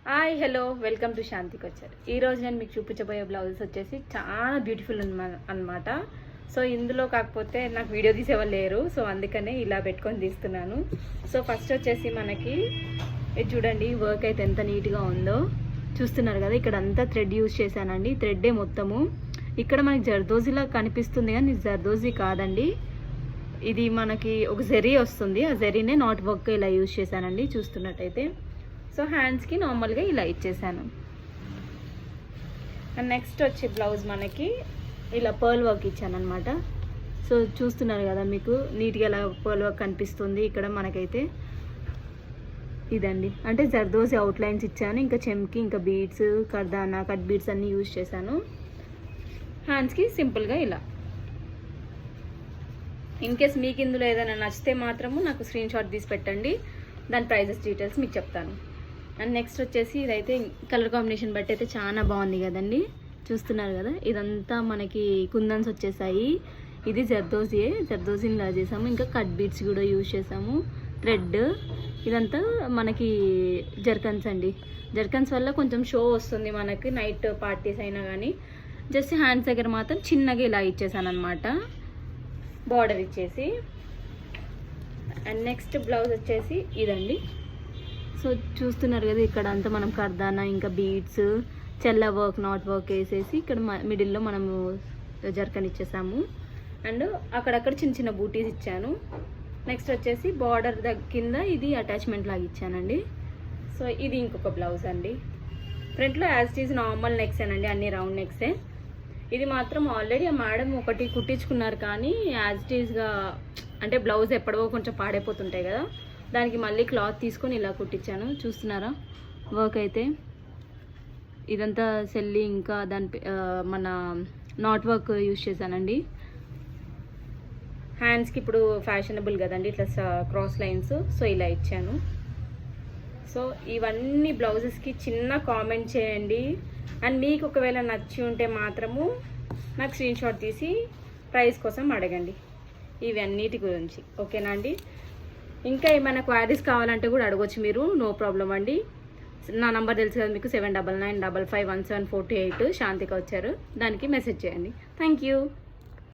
Hi hello welcome to Shanti culture. ఈరోజు నేను మీకు చూపించబోయే బ్లౌజెస్ వచ్చేసి చాలా బ్యూటిఫుల్ అనమాట. సో ఇందులో కాకపోతే నాకు వీడియో తీసేవాళ్ళు లేరు, సో అందుకనే ఇలా పెట్టుకొని తీస్తున్నాను. సో ఫస్ట్ వచ్చేసి మనకి ఇది చూడండి, వర్క్ అయితే ఎంత నీట్గా ఉందో చూస్తున్నారు కదా. ఇక్కడ అంతా థ్రెడ్ యూజ్ చేశానండి, థ్రెడ్డే మొత్తము. ఇక్కడ మనకి జర్దోజీలా కనిపిస్తుంది కానీ ఇది జర్దోజీ కాదండి, ఇది మనకి ఒక జెరీ వస్తుంది. ఆ జెరీనే నాట్ వర్క్ ఇలా యూజ్ చేశానండి చూస్తున్నట్టయితే. సో హ్యాండ్స్కి నార్మల్గా ఇలా ఇచ్చేసాను. అండ్ నెక్స్ట్ వచ్చే బ్లౌజ్ మనకి ఇలా పర్ల్ వర్క్ ఇచ్చాను అనమాట. సో చూస్తున్నారు కదా, మీకు నీట్గా ఇలా పర్ల్ వర్క్ కనిపిస్తుంది. ఇక్కడ మనకైతే ఇదండి, అంటే జర్దోజీ అవుట్లైన్స్ ఇచ్చాను, ఇంకా చెమ్కి, ఇంకా బీడ్స్, కర్దానా, కట్ బీడ్స్ అన్నీ యూజ్ చేశాను. హ్యాండ్స్కి సింపుల్గా ఇలా. ఇన్ కేస్ మీకు ఇందులో ఏదైనా నచ్చితే మాత్రము నాకు స్క్రీన్ షాట్ తీసి పెట్టండి, దాని ప్రైజెస్ డీటెయిల్స్ మీకు చెప్తాను. అండ్ నెక్స్ట్ వచ్చేసి ఇదైతే కలర్ కాంబినేషన్ బట్టి అయితే చాలా బాగుంది కదండి, చూస్తున్నారు కదా. ఇదంతా మనకి కుందన్స్ వచ్చేసాయి, ఇది జర్దోజీని ఇలా చేసాము. ఇంకా కట్ బీడ్స్ కూడా యూజ్ చేసాము, థ్రెడ్. ఇదంతా మనకి జర్కన్స్ అండి. జర్కన్స్ వల్ల కొంచెం షో వస్తుంది మనకి, నైట్ పార్టీస్ అయినా కానీ. జస్ట్ హ్యాండ్స్ దగ్గర మాత్రం చిన్నగా ఇలా ఇచ్చేసాను అనమాట, బార్డర్ ఇచ్చేసి. అండ్ నెక్స్ట్ బ్లౌజ్ వచ్చేసి ఇదండి. సో చూస్తున్నారు కదా, ఇక్కడ అంతా మనం కర్దానా, ఇంకా బీడ్స్, చెల్ల వర్క్, నాట్ వర్క్ వేసేసి ఇక్కడ మిడిల్లో మనము జర్కన్ ఇచ్చేసాము. అండ్ అక్కడక్కడ చిన్న చిన్న బూటీస్ ఇచ్చాను. నెక్స్ట్ వచ్చేసి బార్డర్ కింద ఇది అటాచ్మెంట్ లాగా ఇచ్చానండి. సో ఇది ఇంకొక బ్లౌజ్ అండి. ఫ్రంట్లో యాజ్ ఇట్ ఈజ్ నార్మల్ నెక్సేనండి, అన్ని రౌండ్ నెక్సే. ఇది మాత్రం ఆల్రెడీ ఆ మేడం ఒకటి కుట్టించుకున్నారు, కానీ యాజ్ ఇట్ ఈజ్గా అంటే బ్లౌజ్ ఎప్పుడో కొంచెం పాడైపోతుంటాయి కదా, దానికి మళ్ళీ క్లాత్ తీసుకొని ఇలా కుట్టించాను. చూస్తున్నారా వర్క్ అయితే. ఇదంతా సెల్లి, ఇంకా దాని మన నాట్ వర్క్ యూజ్ చేశానండి. హ్యాండ్స్కి ఇప్పుడు ఫ్యాషనబుల్ కదండి ఇట్లా క్రాస్ లైన్స్, సో ఇలా ఇచ్చాను. సో ఇవన్నీ బ్లౌజెస్కి చిన్న కామెంట్ చేయండి. అండ్ మీకు ఒకవేళ నచ్చి ఉంటే మాత్రము నాకు స్క్రీన్ షాట్ తీసి ప్రైస్ కోసం అడగండి, ఇవి అన్నిటి గురించి. ఓకేనా అండి. ఇంకా ఏమైనా క్వారీస్ కావాలంటే కూడా అడగొచ్చు మీరు, నో ప్రాబ్లం అండి. నా నంబర్ తెలుసు కదా మీకు, 7995517428 శాంతిగా వచ్చారు, దానికి మెసేజ్ చేయండి. Thank you.